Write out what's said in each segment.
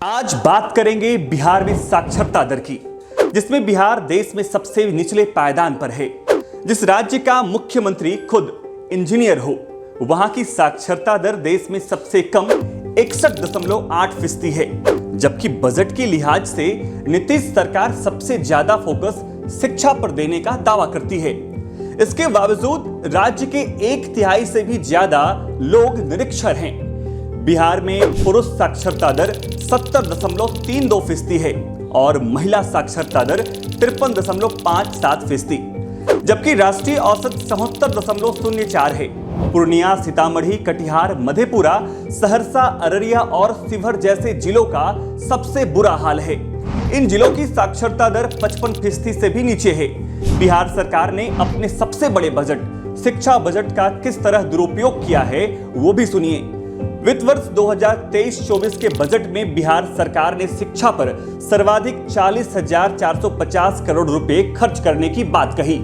आज बात करेंगे बिहार में साक्षरता दर की, जिसमें बिहार देश में सबसे निचले पायदान पर है। जिस राज्य का मुख्यमंत्री खुद इंजीनियर हो, वहां की साक्षरता दर देश में सबसे कम 61.8% है। जबकि बजट के लिहाज से नीतीश सरकार सबसे ज्यादा फोकस शिक्षा पर देने का दावा करती है। इसके बावजूद राज्य के 1/3 से भी ज्यादा लोग निरक्षर हैं। बिहार में पुरुष साक्षरता दर 70.32% है और महिला साक्षरता दर 53.57%, जबकि राष्ट्रीय औसत 74.04 है। पूर्णिया, सीतामढ़ी, कटिहार, मधेपुरा, सहरसा, अररिया और शिवहर जैसे जिलों का सबसे बुरा हाल है। इन जिलों की साक्षरता दर 55% से भी नीचे है। बिहार सरकार ने अपने सबसे बड़े बजट, शिक्षा बजट का किस तरह दुरुपयोग किया है, वो भी सुनिए। वित्त वर्ष 2023-24 के बजट में बिहार सरकार ने शिक्षा पर सर्वाधिक 40,450 करोड़ रुपए खर्च करने की बात कही,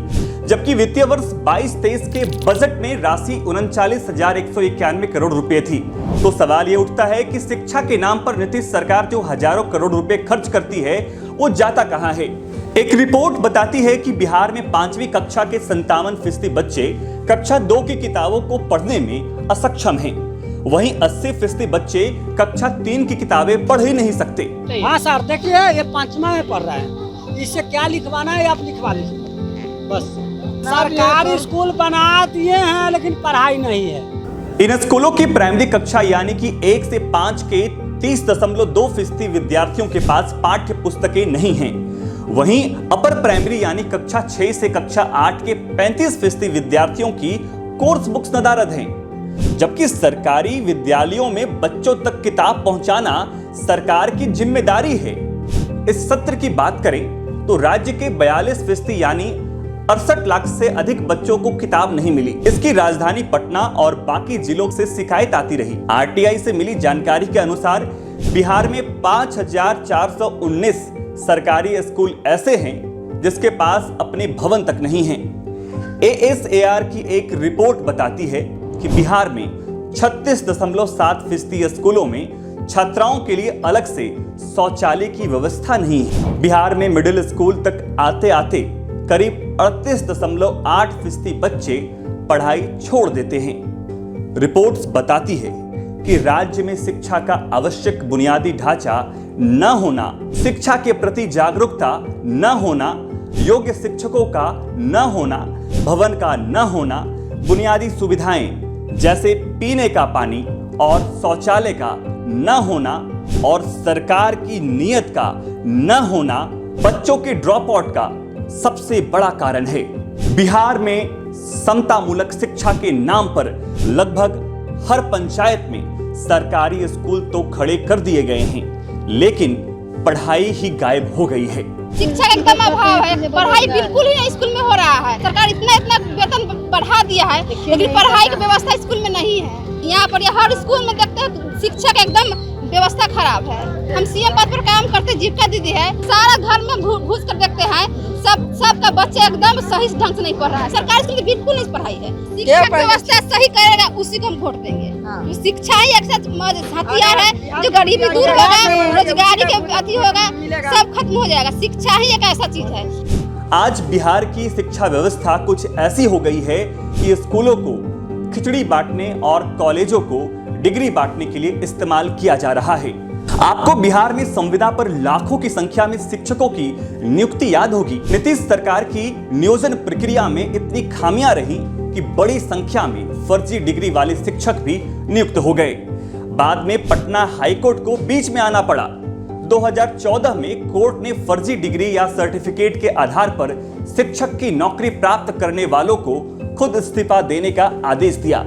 जबकि वित्तीय वर्ष 22-23 के बजट में राशि 39,191 करोड़ रुपए थी। तो सवाल ये उठता है कि शिक्षा के नाम पर नीतीश सरकार जो हजारों करोड़ रुपए खर्च करती है, वो जाता कहां है। एक रिपोर्ट बताती है कि बिहार में 5वीं कक्षा के 57% बच्चे कक्षा 2 की किताबों को पढ़ने में असक्षम हैं। वहीं 80% बच्चे कक्षा 3 की किताबें पढ़ ही नहीं सकते। हाँ सर, देखिए ये 5वां में पढ़ रहा है, इससे क्या लिखवाना है आप लिखवा लीजिए। बस सरकारी स्कूल बना दिए हैं लेकिन पढ़ाई नहीं है। इन स्कूलों की प्राइमरी कक्षा यानी कि 1 से 5 के 30.2% विद्यार्थियों के पास पाठ्य पुस्तकें नहीं हैं। वहीं अपर प्राइमरी यानी कक्षा 6 से कक्षा 8 के 35% विद्यार्थियों की कोर्स बुक्स नदारद हैं। जबकि सरकारी विद्यालयों में बच्चों तक किताब पहुंचाना सरकार की जिम्मेदारी है। इस सत्र की बात करें तो राज्य के 42% यानी 68 लाख से अधिक बच्चों को किताब नहीं मिली। इसकी राजधानी पटना और बाकी जिलों से शिकायत आती रही। आरटीआई से मिली जानकारी के अनुसार बिहार में 5,419 सरकारी स्कूल ऐसे हैं जिसके पास अपने भवन तक नहीं हैं। ASAR की एक रिपोर्ट बताती है कि बिहार में 36.7% स्कूलों में छात्राओं के लिए अलग से शौचालय की व्यवस्था नहीं है। बिहार में मिडिल स्कूल तक आते आते करीब 38.8% बच्चे पढ़ाई छोड़ देते हैं। रिपोर्ट्स बताती है कि राज्य में शिक्षा का आवश्यक बुनियादी ढांचा न होना, शिक्षा के प्रति जागरूकता न होना, योग्य शिक्षकों का न होना, भवन का न होना, बुनियादी सुविधाएं जैसे पीने का पानी और शौचालय का न होना और सरकार की नीयत का न होना बच्चों के ड्रॉप आउट का सबसे बड़ा कारण है। बिहार में समतामूलक शिक्षा के नाम पर लगभग हर पंचायत में सरकारी स्कूल तो खड़े कर दिए गए हैं, लेकिन पढ़ाई ही गायब हो गई है। शिक्षा का एकदम अभाव है, पढ़ाई बिल्कुल ही नहीं स्कूल में हो रहा है। सरकार इतना वेतन बढ़ा दिया है, लेकिन पढ़ाई की व्यवस्था स्कूल में नहीं है। यहाँ पर हर स्कूल में देखते हैं शिक्षा का एकदम व्यवस्था खराब है। हम सीएम पद पर काम करते, जीविका दीदी है, सारा घर में घुस कर देखते हैं, सबका बच्चा एकदम सही ढंग से नहीं पढ़ रहा है। सरकारी स्कूल में बिल्कुल नहीं पढ़ाई है। शिक्षा की व्यवस्था सही करेगा, उसी को हम वोट देंगे। शिक्षा ही एक हथियार है जो गरीबी दूर होगा, रोजगारी के अति होगा, सब खत्म हो जाएगा। शिक्षा ही एक ऐसा चीज है। आज बिहार की शिक्षा व्यवस्था कुछ ऐसी हो गई है कि स्कूलों को खिचड़ी बांटने और कॉलेजों को डिग्री बांटने के लिए इस्तेमाल किया जा रहा है। आपको बिहार में संविदा पर लाखों की संख्या में शिक्षकों की नियुक्ति याद होगी। नीतीश सरकार की नियोजन प्रक्रिया में इतनी खामियां रही कि बड़ी संख्या में फर्जी डिग्री वाले शिक्षक भी नियुक्त हो गए। बाद में पटना हाईकोर्ट को बीच में आना पड़ा। 2014 में कोर्ट ने फर्जी डिग्री या सर्टिफिकेट के आधार पर शिक्षक की नौकरी प्राप्त करने वालों को खुद इस्तीफा देने का आदेश दिया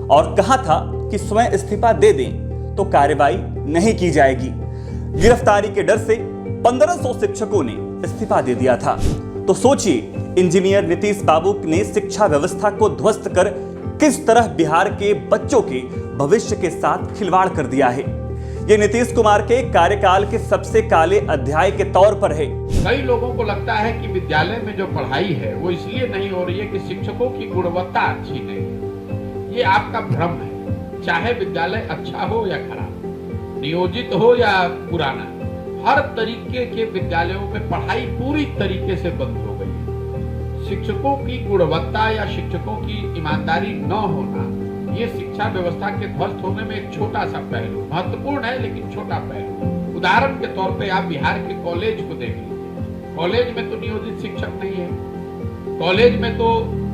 और कहा था कि स्वयं इस्तीफा दे दें तो कार्रवाई नहीं की जाएगी। गिरफ्तारी के डर से 1500 शिक्षकों ने इस्तीफा दे दिया था। तो सोचिए, इंजीनियर नीतीश बाबू ने शिक्षा व्यवस्था को ध्वस्त कर किस तरह बिहार के बच्चों के भविष्य के साथ खिलवाड़ कर दिया है। ये नीतीश कुमार के कार्यकाल के सबसे काले अध्याय के तौर पर है। कई लोगों को लगता है कि विद्यालय में जो पढ़ाई है वो इसलिए नहीं हो रही है कि शिक्षकों की गुणवत्ता अच्छी नहीं है। ये आपका भ्रम है। चाहे विद्यालय अच्छा हो या खराब, नियोजित हो या पुराना, हर तरीके के विद्यालयों में पढ़ाई पूरी तरीके से बंद हो गई है। शिक्षकों की गुणवत्ता या शिक्षकों की ईमानदारी न होना, ये शिक्षा व्यवस्था के ध्वस्त होने में एक छोटा सा पहलू, महत्वपूर्ण है लेकिन छोटा पहलू। उदाहरण के तौर पे आप बिहार के कॉलेज को देख लीजिए। कॉलेज में तो नियोजित शिक्षक नहीं है, कॉलेज में तो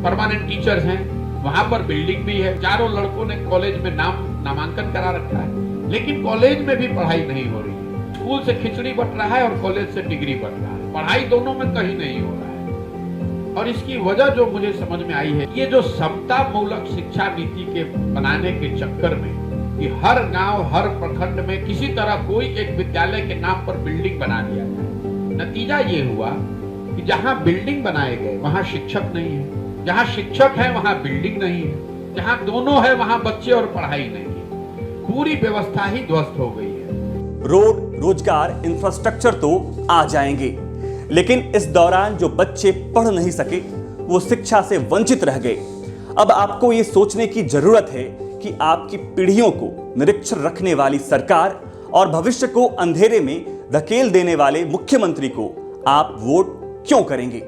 परमानेंट टीचर्स हैं, वहां पर बिल्डिंग भी है, चारों लड़कों ने कॉलेज में नामांकन करा रखा है, लेकिन कॉलेज में भी पढ़ाई नहीं हो रही है। स्कूल से खिचड़ी बट रहा है और कॉलेज से डिग्री बट रहा है, पढ़ाई दोनों में कहीं नहीं हो रहा है। और इसकी वजह जो मुझे समझ में आई है, ये जो समता मूलक शिक्षा नीति के बनाने के चक्कर में कि हर गांव हर प्रखंड में किसी तरह कोई एक विद्यालय के नाम पर बिल्डिंग बना दिया जाए, नतीजा ये हुआ कि जहां बिल्डिंग बनाए गए वहां शिक्षक नहीं है, जहां शिक्षक है वहां बिल्डिंग नहीं है, जहां दोनों है वहां बच्चे और पढ़ाई नहीं है, पूरी व्यवस्था ही ध्वस्त हो गई है। रोड, रोजगार, इंफ्रास्ट्रक्चर तो आ जाएंगे, लेकिन इस दौरान जो बच्चे पढ़ नहीं सके वो शिक्षा से वंचित रह गए। अब आपको ये सोचने की जरूरत है कि आपकी पीढ़ियों को निरीक्षण रखने वाली सरकार और भविष्य को अंधेरे में धकेल देने वाले मुख्यमंत्री को आप वोट क्यों करेंगे।